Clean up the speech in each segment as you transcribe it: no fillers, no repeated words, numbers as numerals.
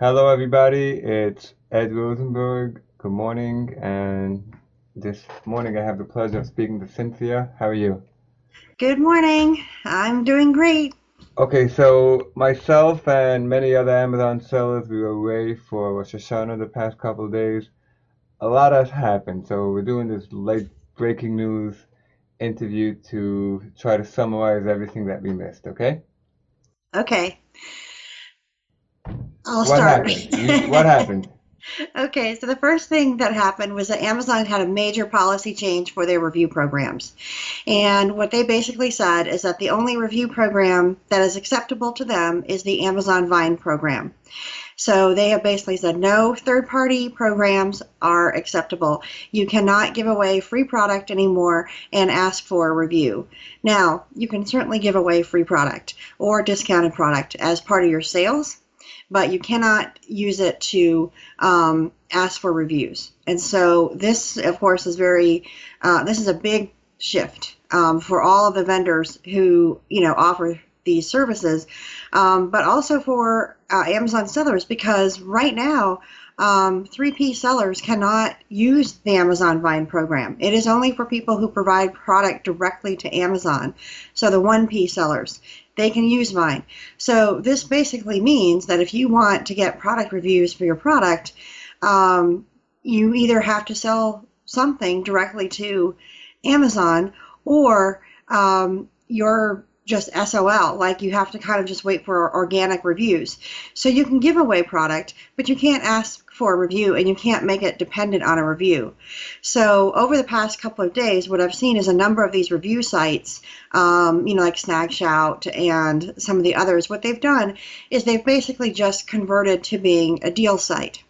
Hello, everybody. It's Ed Rosenberg. Good morning. And this morning, I have the pleasure of speaking to Cynthia. How are you? Good morning. I'm doing great. Okay, so myself and many other Amazon sellers, we were away for Rosh Hashanah the past couple of days. A lot has happened, so we're doing this late breaking news interview to try to summarize everything that we missed, okay? Okay, I'll What start. happened? What happened? Okay, so the first thing that happened was that Amazon had a major policy change for their review programs. And what they basically said is that the only review program that is acceptable to them is the Amazon Vine program. So they have basically said no third-party programs are acceptable. You cannot give away free product anymore and ask for a review. Now, you can certainly give away free product or discounted product as part of your sales, but you cannot use it to ask for reviews. And so this, of course, is this is a big shift for all of the vendors who, offer these services, but also for Amazon sellers, because right now 3P sellers cannot use the Amazon Vine program. It is only for people who provide product directly to Amazon. So the 1P sellers, they can use Vine. So this basically means that if you want to get product reviews for your product, you either have to sell something directly to Amazon, or you're just SOL, like you have to kind of just wait for organic reviews. So you can give away product, but you can't ask for a review, and you can't make it dependent on a review. So over the past couple of days, what I've seen is a number of these review sites, like Snagshout and some of the others. What they've done is they've basically just converted to being a deal site.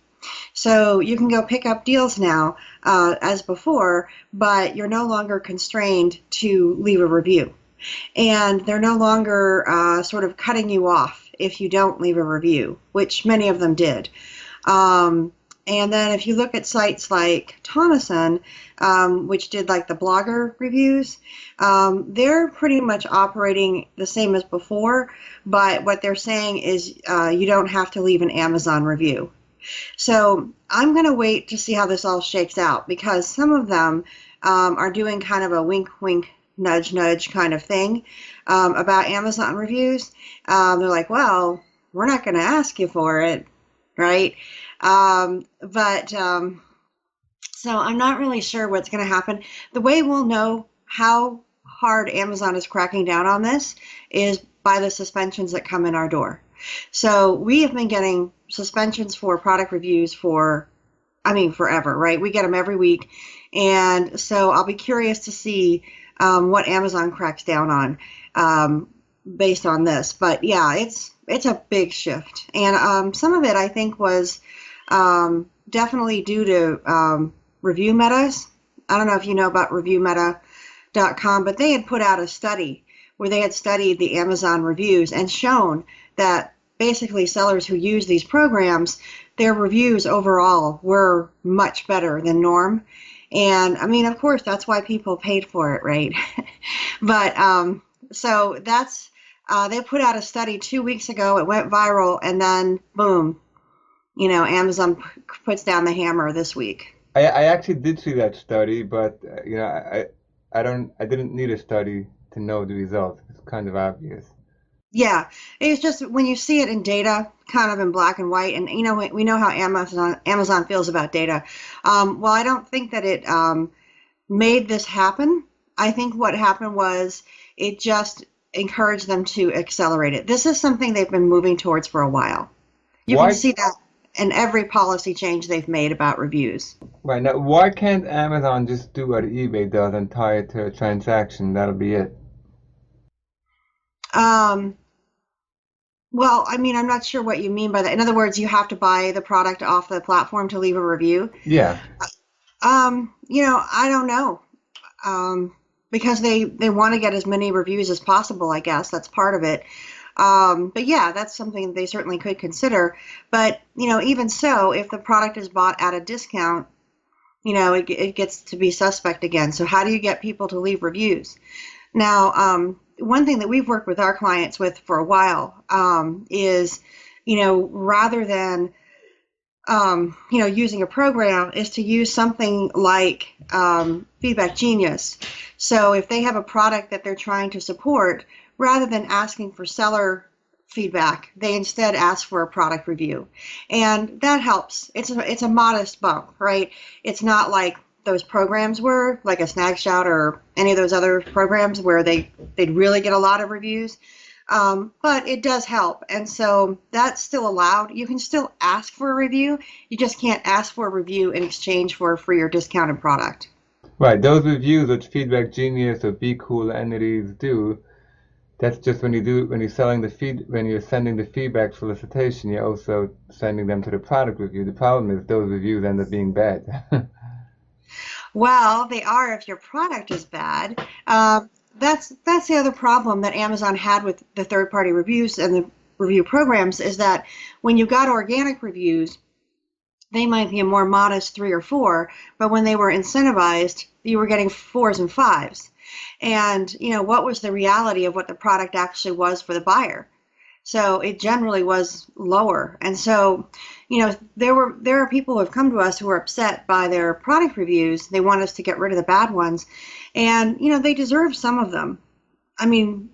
So you can go pick up deals now as before, but you're no longer constrained to leave a review. And they're no longer sort of cutting you off if you don't leave a review, which many of them did. And then if you look at sites like Thomason, which did like the blogger reviews, they're pretty much operating the same as before, but what they're saying is you don't have to leave an Amazon review. So I'm going to wait to see how this all shakes out, because some of them are doing kind of a wink, wink, nudge, nudge kind of thing about Amazon reviews. They're like, well, we're not going to ask you for it, right? So I'm not really sure what's going to happen. The way we'll know how hard Amazon is cracking down on this is by the suspensions that come in our door. So we have been getting suspensions for product reviews forever, right? We get them every week. And so I'll be curious to see what Amazon cracks down on based on this. But yeah, it's a big shift. And some of it, I think, was definitely due to review metas. I don't know if you know about reviewmeta.com, but they had put out a study where they had studied the Amazon reviews and shown that basically sellers who use these programs, their reviews overall were much better than norm. And I mean, of course, that's why people paid for it, right? But so that's they put out a study 2 weeks ago. It went viral, and then boom, Amazon puts down the hammer this week. I actually did see that study, but I didn't need a study to know the result. It's kind of obvious. Yeah, it's just when you see it in data, kind of in black and white, and we know how Amazon feels about data. Well, I don't think that it made this happen. I think what happened was it just encouraged them to accelerate it. This is something they've been moving towards for a while. You can Why, see that in every policy change they've made about reviews. right now, why can't Amazon just do what eBay does and tie it to a transaction? That'll be it. Um, well, I mean, I'm not sure what you mean by that. In other words, you have to buy the product off the platform to leave a review. Yeah. I don't know. Because they want to get as many reviews as possible, I guess. That's part of it. But yeah, that's something they certainly could consider. But, even so, if the product is bought at a discount, it gets to be suspect again. So how do you get people to leave reviews? Now, one thing that we've worked with our clients with for a while is, rather than using a program is to use something like Feedback Genius. So if they have a product that they're trying to support, rather than asking for seller feedback, they instead ask for a product review, and that helps. It's a modest bump, right? It's not like those programs were, like a Snagshot or any of those other programs where they'd really get a lot of reviews. But it does help, and so that's still allowed. You can still ask for a review. You just can't ask for a review in exchange for a free or discounted product. Right, those reviews which Feedback Genius or Be Cool entities do, that's just when you're selling when you're sending the feedback solicitation, you're also sending them to the product review. The problem is those reviews end up being bad. Well, they are if your product is bad. That's the other problem that Amazon had with the third-party reviews and the review programs, is that when you got organic reviews, they might be a more modest 3 or 4, but when they were incentivized, you were getting 4s and 5s. And, what was the reality of what the product actually was for the buyer? So it generally was lower. And so, there are people who have come to us who are upset by their product reviews. They want us to get rid of the bad ones. And, they deserve some of them. I mean,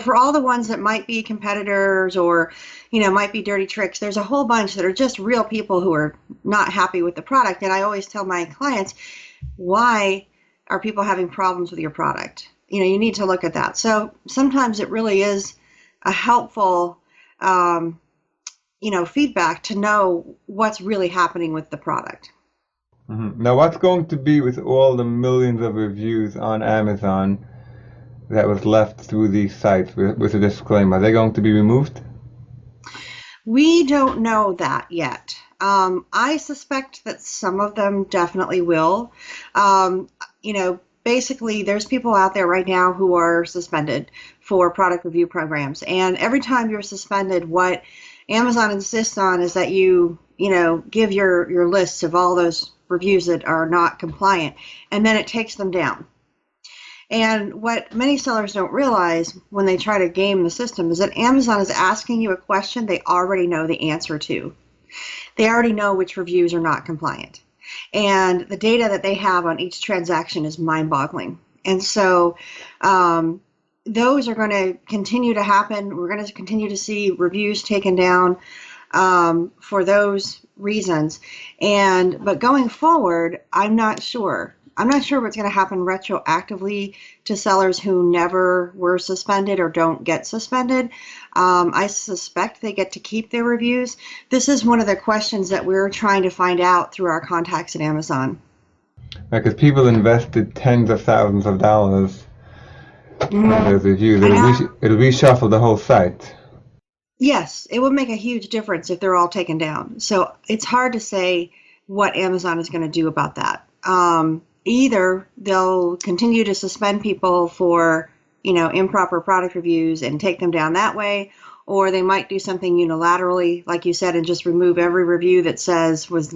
for all the ones that might be competitors or, might be dirty tricks, there's a whole bunch that are just real people who are not happy with the product. And I always tell my clients, why are people having problems with your product? You need to look at that. So sometimes it really is a helpful, feedback to know what's really happening with the product. Now, what's going to be with all the millions of reviews on Amazon that was left through these sites with a disclaimer? Are they going to be removed? We don't know that yet. I suspect that some of them definitely will. Basically, there's people out there right now who are suspended for product review programs. And every time you're suspended, what Amazon insists on is that you give your lists of all those reviews that are not compliant, and then it takes them down. And what many sellers don't realize when they try to game the system is that Amazon is asking you a question they already know the answer to. They already know which reviews are not compliant. And the data that they have on each transaction is mind-boggling. And so those are going to continue to happen. We're going to continue to see reviews taken down for those reasons. But going forward, I'm not sure. I'm not sure what's going to happen retroactively to sellers who never were suspended or don't get suspended. I suspect they get to keep their reviews. This is one of the questions that we're trying to find out through our contacts at Amazon. Because people invested tens of thousands of dollars in those reviews. It'll reshuffle the whole site. Yes, it would make a huge difference if they're all taken down. So it's hard to say what Amazon is going to do about that. Either they'll continue to suspend people for, improper product reviews and take them down that way, or they might do something unilaterally, like you said, and just remove every review that says was,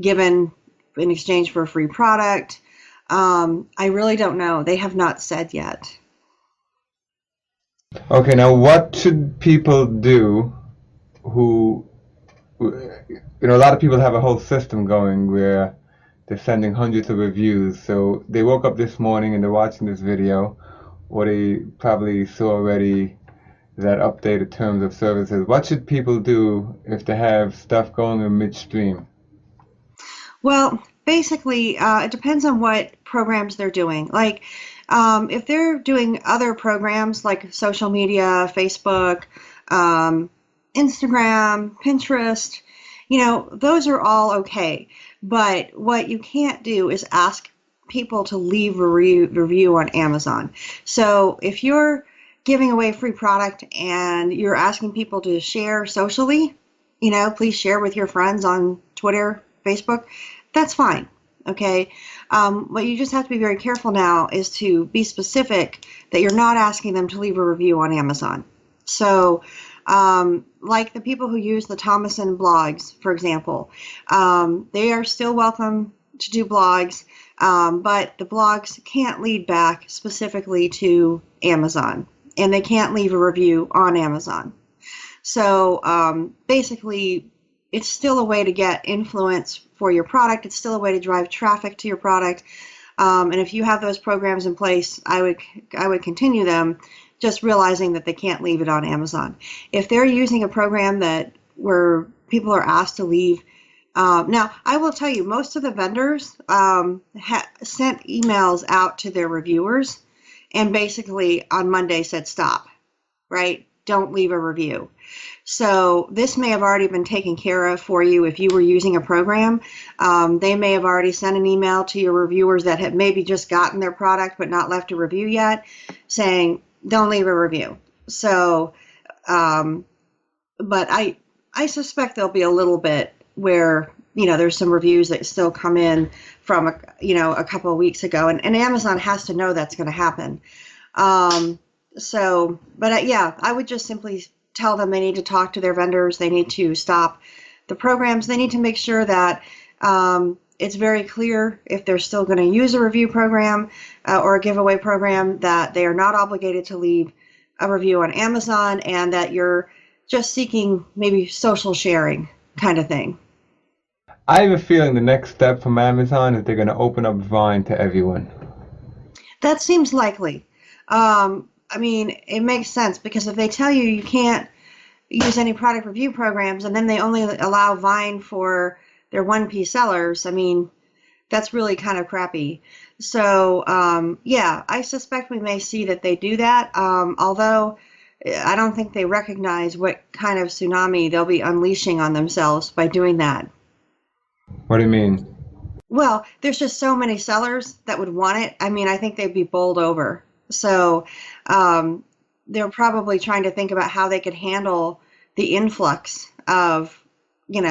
given in exchange for a free product. I really don't know. They have not said yet. Okay, now what should people do who, a lot of people have a whole system going where they're sending hundreds of reviews. So they woke up this morning and they're watching this video, or they probably saw already that updated terms of services. What should people do if they have stuff going in midstream? Well, basically, it depends on what programs they're doing. Like, if they're doing other programs like social media, Facebook, Instagram, Pinterest, those are all okay. But what you can't do is ask people to leave a review on Amazon. So if you're giving away free product and you're asking people to share socially, please share with your friends on Twitter, Facebook, that's fine. Okay. What you just have to be very careful now is to be specific that you're not asking them to leave a review on Amazon. So, like the people who use the Thomason blogs, for example, they are still welcome to do blogs, but the blogs can't lead back specifically to Amazon, and they can't leave a review on Amazon. So basically, it's still a way to get influence for your product. It's still a way to drive traffic to your product. And if you have those programs in place, I would continue them, just realizing that they can't leave it on Amazon. If they're using a program that where people are asked to leave, now I will tell you, most of the vendors sent emails out to their reviewers, and basically on Monday said stop, right? Don't leave a review. So this may have already been taken care of for you if you were using a program. They may have already sent an email to your reviewers that had maybe just gotten their product but not left a review yet, saying don't leave a review. So, but I suspect there'll be a little bit where there's some reviews that still come in from a couple of weeks ago, and Amazon has to know that's going to happen. Yeah, I would just simply tell them they need to talk to their vendors. They need to stop the programs. They need to make sure that it's very clear if they're still going to use a review program or a giveaway program that they are not obligated to leave a review on Amazon, and that you're just seeking maybe social sharing kind of thing. I have a feeling the next step from Amazon is they're going to open up Vine to everyone. That seems likely. I mean, it makes sense, because if they tell you you can't use any product review programs and then they only allow Vine for their 1P sellers, I mean, that's really kind of crappy. So, yeah, I suspect we may see that they do that, although I don't think they recognize what kind of tsunami they'll be unleashing on themselves by doing that. What do you mean? Well, there's just so many sellers that would want it. I mean, I think they'd be bowled over. So they're probably trying to think about how they could handle the influx of,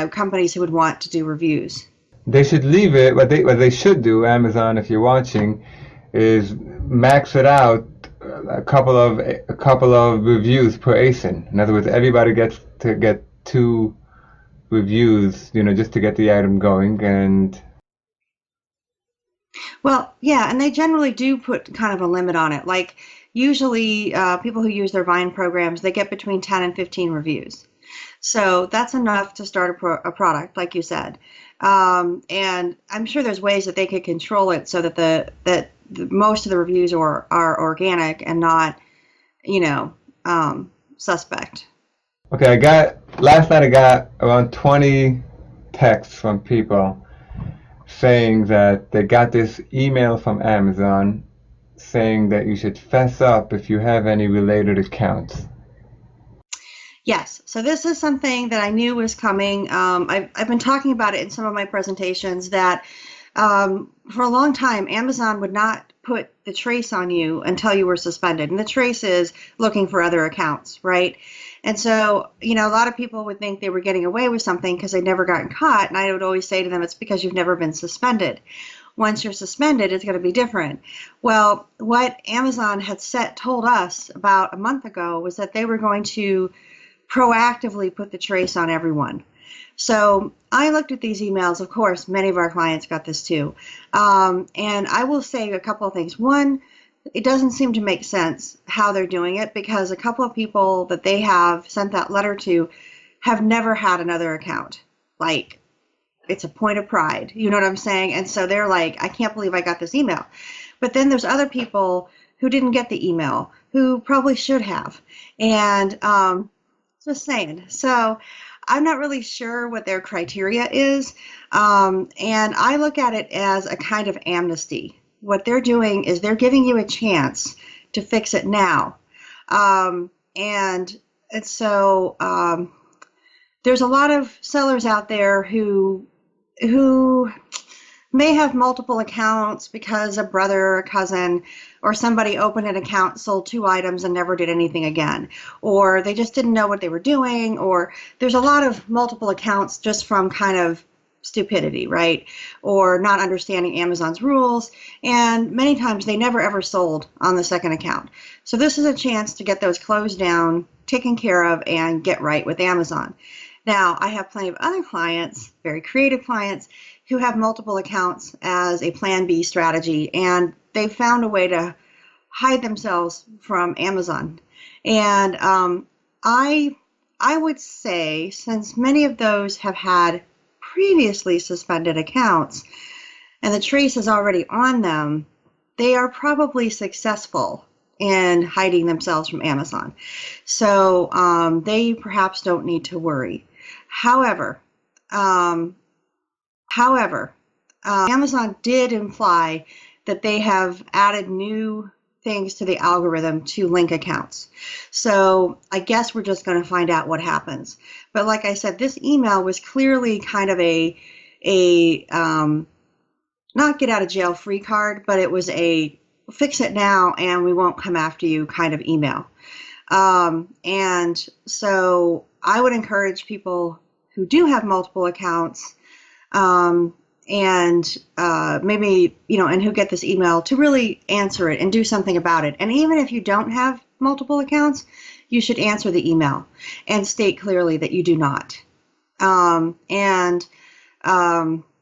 companies who would want to do reviews. They should leave it. What they should do, Amazon, if you're watching, is max it out a couple of reviews per ASIN. In other words, everybody gets to get 2 reviews, just to get the item going. And Well, yeah, and they generally do put kind of a limit on it. Like usually people who use their Vine programs, they get between 10 and 15 reviews. So that's enough to start a product, like you said. And I'm sure there's ways that they could control it so that most of the reviews are organic and not, suspect. okay, last night I got around 20 texts from people saying that they got this email from Amazon saying that you should fess up if you have any related accounts. Yes, so this is something that I knew was coming. I've been talking about it in some of my presentations that for a long time, Amazon would not put the trace on you until you were suspended. And the trace is looking for other accounts, right? And so, a lot of people would think they were getting away with something because they'd never gotten caught. And I would always say to them, it's because you've never been suspended. Once you're suspended, it's going to be different. Well, what Amazon had told us about a month ago was that they were going to proactively put the trace on everyone. So I looked at these emails. Of course, many of our clients got this too. And I will say a couple of things. One, it doesn't seem to make sense how they're doing it, because a couple of people that they have sent that letter to have never had another account. Like, it's a point of pride. You know what I'm saying? And so they're like, I can't believe I got this email. But then there's other people who didn't get the email who probably should have. And just saying. So I'm not really sure what their criteria is. And I look at it as a kind of amnesty. What they're doing is they're giving you a chance to fix it now. And so there's a lot of sellers out there who may have multiple accounts because a brother or a cousin or somebody opened an account, sold 2 items, and never did anything again. Or they just didn't know what they were doing. Or there's a lot of multiple accounts just from kind of stupidity, right? Or not understanding Amazon's rules. And many times they never ever sold on the second account. So this is a chance to get those closed down, taken care of, and get right with Amazon. Now, I have plenty of other clients, very creative clients, who have multiple accounts as a plan B strategy, and they've found a way to hide themselves from Amazon. And I I would say, since many of those have had previously suspended accounts and the trace is already on them, they are probably successful in hiding themselves from Amazon. So they perhaps don't need to worry. However, um, Amazon did imply that they have added new things to the algorithm to link accounts. So I guess we're just going to find out what happens. But like I said, this email was clearly kind of a not get out of jail free card, but it was a fix it now and we won't come after you kind of email. And so I would encourage people who do have multiple accounts and maybe, and who get this email to really answer it and do something about it. And even if you don't have multiple accounts, you should answer the email and state clearly that you do not.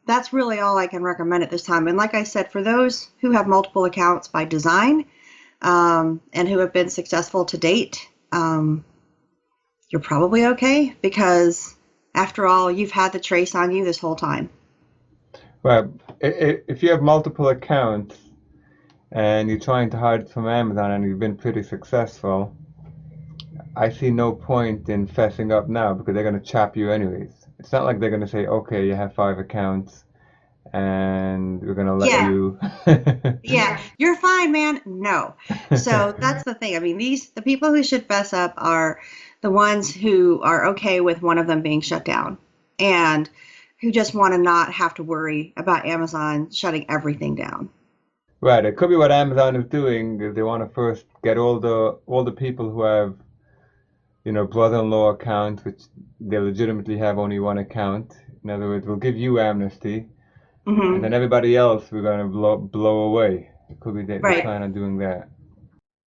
That's really all I can recommend at this time. And like I said, for those who have multiple accounts by design and who have been successful to date, you're probably okay because after all, you've had the trace on you this whole time. Well, if you have multiple accounts and you're trying to hide it from Amazon and you've been pretty successful, I see no point in fessing up now because they're going to chop you anyways. It's not like they're going to say, okay, you have 5 accounts and we're going to let you. Yeah, you're fine, man. No. So that's the thing. I mean, the people who should fess up are the ones who are okay with one of them being shut down and who just want to not have to worry about Amazon shutting everything down. Right, it could be what Amazon is doing is they want to first get all the people who have, brother-in-law accounts, which they legitimately have only one account. In other words, we'll give you amnesty, and then everybody else we're going to blow away. It could be they plan on doing that.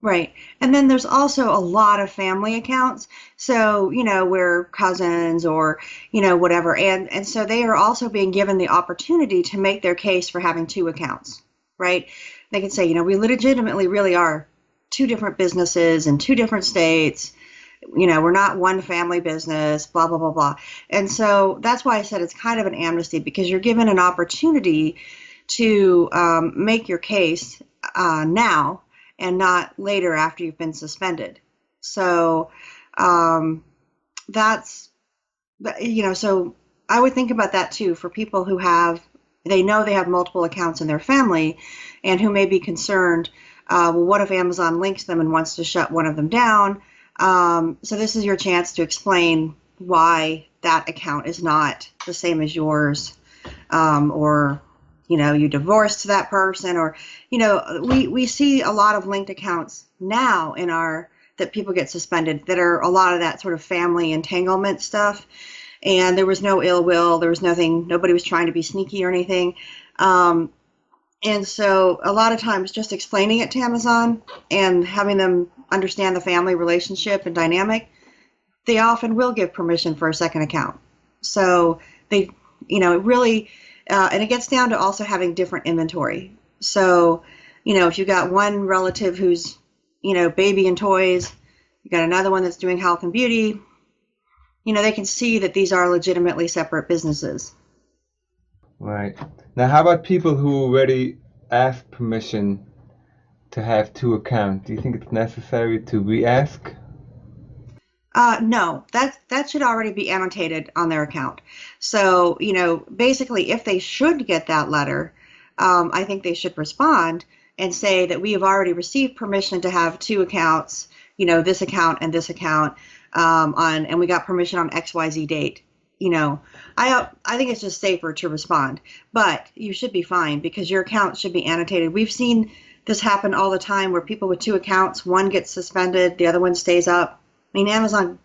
Right. And then there's also a lot of family accounts. So, we're cousins or, whatever. And so they are also being given the opportunity to make their case for having 2 accounts, right? They can say, we legitimately really are 2 different businesses in 2 different states. We're not one family business, blah, blah, blah, blah. And so that's why I said it's kind of an amnesty because you're given an opportunity to make your case now and not later after you've been suspended. So that's, so I would think about that too for people who they know they have multiple accounts in their family and who may be concerned, well, what if Amazon links them and wants to shut one of them down? So this is your chance to explain why that account is not the same as yours, or you divorced that person, or we see a lot of linked accounts now that people get suspended that are a lot of that sort of family entanglement stuff, and there was no ill will, there was nothing, nobody was trying to be sneaky or anything, and so a lot of times just explaining it to Amazon and having them understand the family relationship and dynamic, they often will give permission for a second account. So they, it really, and it gets down to also having different inventory. So, if you've got one relative who's, baby and toys, you got another one that's doing health and beauty, they can see that these are legitimately separate businesses. Right. Now, how about people who already asked permission to have 2 accounts? Do you think it's necessary to re-ask? No, that should already be annotated on their account. So, basically, if they should get that letter, I think they should respond and say that we have already received permission to have 2 accounts, this account and this account, and we got permission on XYZ date. I think it's just safer to respond, but you should be fine because your account should be annotated. We've seen this happen all the time where people with 2 accounts, one gets suspended, the other one stays up. I mean, Amazon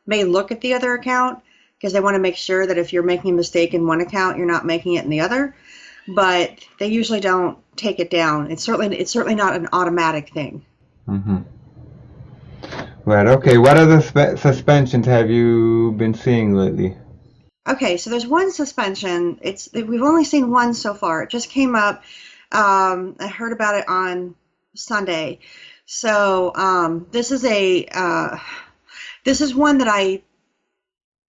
may look at the other account because they want to make sure that if you're making a mistake in one account, you're not making it in the other, but they usually don't take it down. It's certainly not an automatic thing. Mm-hmm. Right, okay. What other suspensions have you been seeing lately? Okay, so there's one suspension. We've only seen one so far. It just came up. I heard about it on Sunday. So this is one that I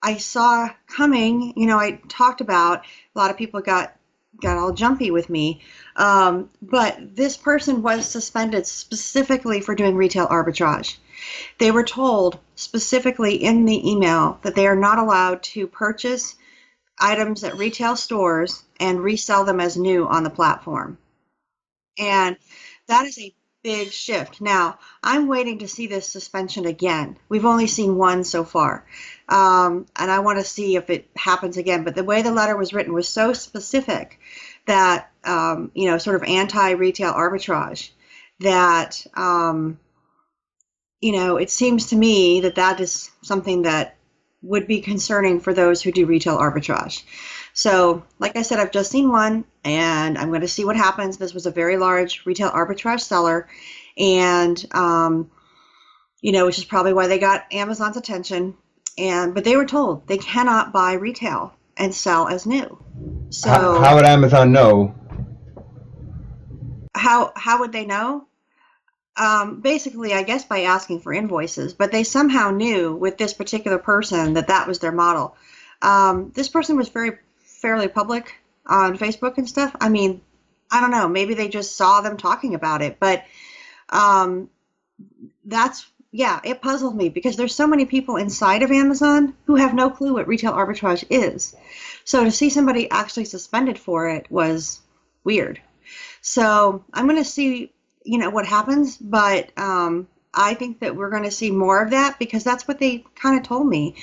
I saw coming. I talked about a lot of people got all jumpy with me, but this person was suspended specifically for doing retail arbitrage. They were told specifically in the email that they are not allowed to purchase items at retail stores and resell them as new on the platform. And that is a big shift. Now, I'm waiting to see this suspension again. We've only seen one so far. And I want to see if it happens again. But the way the letter was written was so specific that, sort of anti-retail arbitrage, that, it seems to me that that is something that would be concerning for those who do retail arbitrage. So, like I said, I've just seen one, and I'm going to see what happens. This was a very large retail arbitrage seller, and which is probably why they got Amazon's attention. But they were told they cannot buy retail and sell as new. So How would Amazon know? how would they know? Basically, I guess by asking for invoices, but they somehow knew with this particular person that that was their model. This person was fairly public on Facebook and stuff. I mean, I don't know, maybe they just saw them talking about it, but it puzzled me because there's so many people inside of Amazon who have no clue what retail arbitrage is. So to see somebody actually suspended for it was weird. So I'm going to see what happens, but I think that we're going to see more of that because that's what they kind of told me.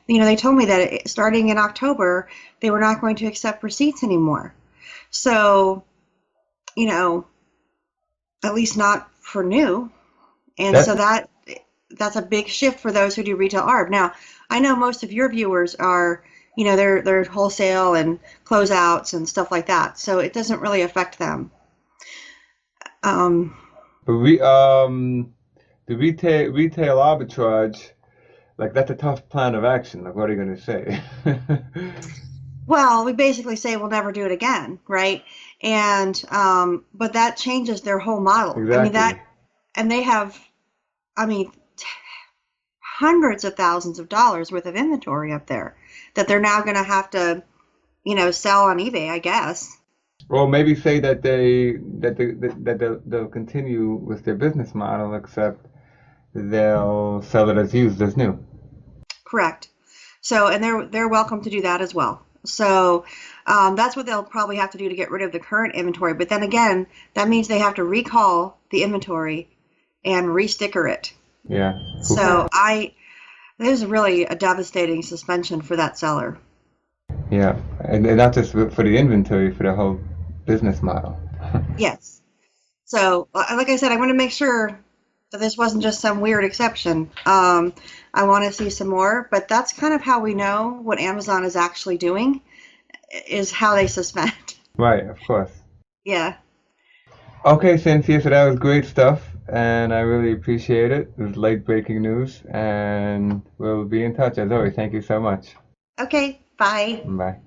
They told me that starting in October, they were not going to accept receipts anymore. So, at least not for new. And so that's a big shift for those who do retail arb. Now, I know most of your viewers are, they're wholesale and closeouts and stuff like that. So it doesn't really affect them. But the retail arbitrage, like that's a tough plan of action. Like, what are you going to say? Well, we basically say we'll never do it again, right? And but that changes their whole model. Exactly. And they have, hundreds of thousands of dollars worth of inventory up there that they're now going to have to, sell on eBay, I guess. Or maybe say that they'll continue with their business model, except they'll sell it as used as new. Correct. So, and they're welcome to do that as well. So that's what they'll probably have to do to get rid of the current inventory. But then again, that means they have to recall the inventory and re-sticker it. Yeah. So this is really a devastating suspension for that seller. Yeah, and not just for the inventory, for the whole business model. Yes. So, like I said, I want to make sure that this wasn't just some weird exception. I want to see some more, but that's kind of how we know what Amazon is actually doing, is how they suspend. Right, of course. Yeah. Okay, Cynthia, so that was great stuff, and I really appreciate it. It was late breaking news, and we'll be in touch as always. Thank you so much. Okay. Bye. Bye.